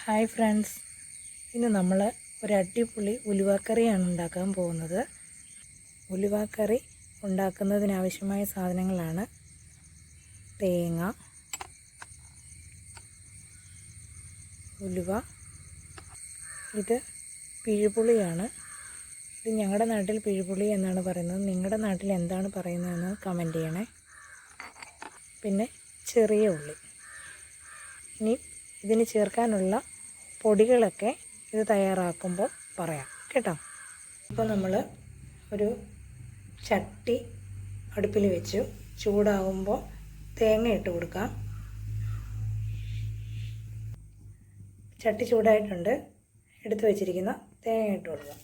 Hi friends, ഇന്ന് നമ്മൾ ഒരു അടിപൊളി ഉലുവാക്കറിയാണ് ഉണ്ടാക്കാൻ പോകുന്നത്. ഉലുവാക്കറി ഉണ്ടാക്കുന്നതിനാവശ്യമായ സാധനങ്ങളാണ് തേങ്ങ, ഉലുവ, ഇത് പിഴുപുളിയാണ്. ഇത് ഞങ്ങളുടെ നാട്ടിൽ പിഴുപുളി എന്നാണ് പറയുന്നത്. നിങ്ങളുടെ നാട്ടിൽ എന്താണ് പറയുന്നതെന്ന് കമൻറ്റ് ചെയ്യണേ. പിന്നെ ചെറിയ ഉള്ളി. ഇനി ഇതിന് ചേർക്കാനുള്ള പൊടികളൊക്കെ ഇത് തയ്യാറാക്കുമ്പോൾ പറയാം കേട്ടോ. ഇപ്പോൾ നമ്മൾ ഒരു ചട്ടി അടുപ്പിൽ വെച്ചു. ചൂടാകുമ്പോൾ തേങ്ങ ഇട്ട് കൊടുക്കാം. ചട്ടി ചൂടായിട്ടുണ്ട്. എടുത്തു വെച്ചിരിക്കുന്ന തേങ്ങ ഇട്ട് കൊടുക്കാം.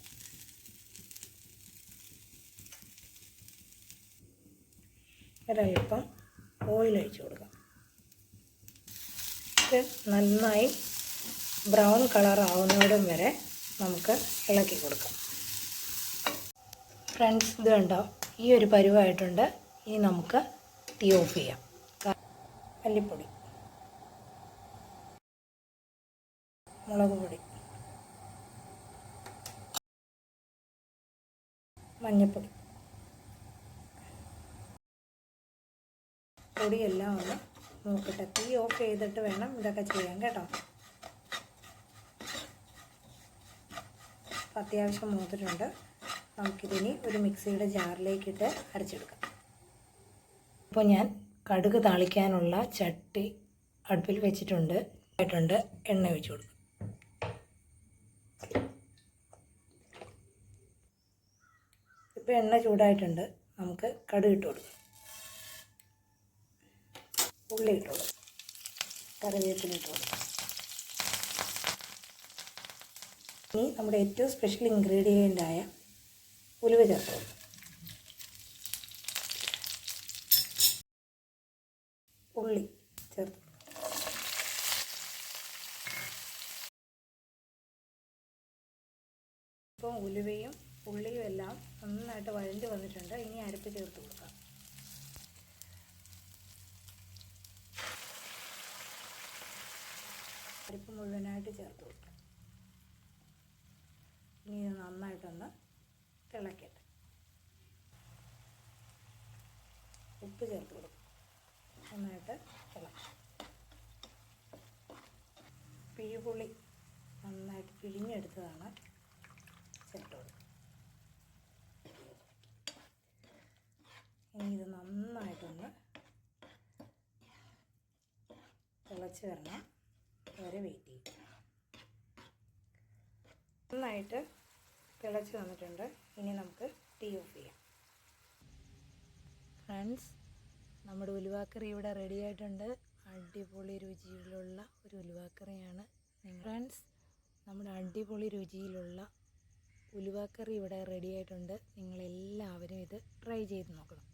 ഒരൽപ്പം ഓയിൽ ഒഴിച്ച് കൊടുക്കാം. ഇത് നന്നായി ബ്രൗൺ കളർ ആവുന്നവിടം വരെ നമുക്ക് ഇളക്കി കൊടുക്കാം. ഫ്രണ്ട്സ്, ഇത് കണ്ടോ, ഈ ഒരു പരുവായിട്ടുണ്ട്. ഇനി നമുക്ക് തീ ഓഫ് ചെയ്യാം. മല്ലിപ്പൊടി, മുളക് പൊടി, മഞ്ഞൾപ്പൊടി, പൊടിയെല്ലാം ഒന്ന് നോക്കട്ടെ. തീ ഓഫ് ചെയ്തിട്ട് വേണം ഇതൊക്കെ ചെയ്യാൻ കേട്ടോ. അത്യാവശ്യം മൂത്തിട്ടുണ്ട്. നമുക്കിതിനി ഒരു മിക്സിയുടെ ജാറിലേക്കിട്ട് അരച്ചെടുക്കാം. ഇപ്പോൾ ഞാൻ കടുക് താളിക്കാനുള്ള ചട്ടി അടുപ്പിൽ വെച്ചിട്ടുണ്ട്. എണ്ണ ഒഴിച്ച് കൊടുക്കും. ഇപ്പോൾ എണ്ണ ചൂടായിട്ടുണ്ട്. നമുക്ക് കടുക് ഇട്ട് കൊടുക്കാം. ഉള്ളി ഇട്ട് കൊടുക്കും. കറിവേപ്പില ഇട്ട് കൊടുക്കും. ഇനി നമ്മുടെ ഏറ്റവും സ്പെഷ്യൽ ഇൻഗ്രീഡിയൻ്റായ ഉലുവ ചേർത്ത് കൊടുക്കും. ഉള്ളി ചേർത്ത് ഇപ്പോൾ ഉലുവയും ഉള്ളിയും എല്ലാം നന്നായിട്ട് വഴണ്ട് വന്നിട്ടുണ്ട്. ഇനി അരപ്പ് ചേർത്ത് കൊടുക്കാം. അരപ്പ് മുഴുവനായിട്ട് ചേർത്ത് കൊടുക്കാം. ഇനി ഇത് നന്നായിട്ടൊന്ന് തിളക്കട്ടെ. ഉപ്പ് ചേർത്ത് കൊടുക്കും. നന്നായിട്ട് തിളക്കും. പിഴുപുളി നന്നായിട്ട് പിഴിഞ്ഞെടുത്തതാണ് ചേർത്ത് കൊടുക്കും. ഇനി ഇത് നന്നായിട്ടൊന്ന് തിളച്ച് വരണം വരെ വെയിറ്റ് ചെയ്യും. നന്നായിട്ട് തിളച്ച് വന്നിട്ടുണ്ട്. ഇനി നമുക്ക് തീ ഓഫ് ചെയ്യാം. ഫ്രണ്ട്സ്, നമ്മുടെ ഉലുവാക്കറി ഇവിടെ റെഡി ആയിട്ടുണ്ട്. അടിപൊളി രുചിയിലുള്ള ഒരു ഉലുവാക്കറിയാണ്. ഫ്രണ്ട്സ്, നമ്മുടെ അടിപൊളി രുചിയിലുള്ള ഉലുവാക്കറി ഇവിടെ റെഡി ആയിട്ടുണ്ട്. നിങ്ങളെല്ലാവരും ഇത് ട്രൈ ചെയ്ത് നോക്കണം.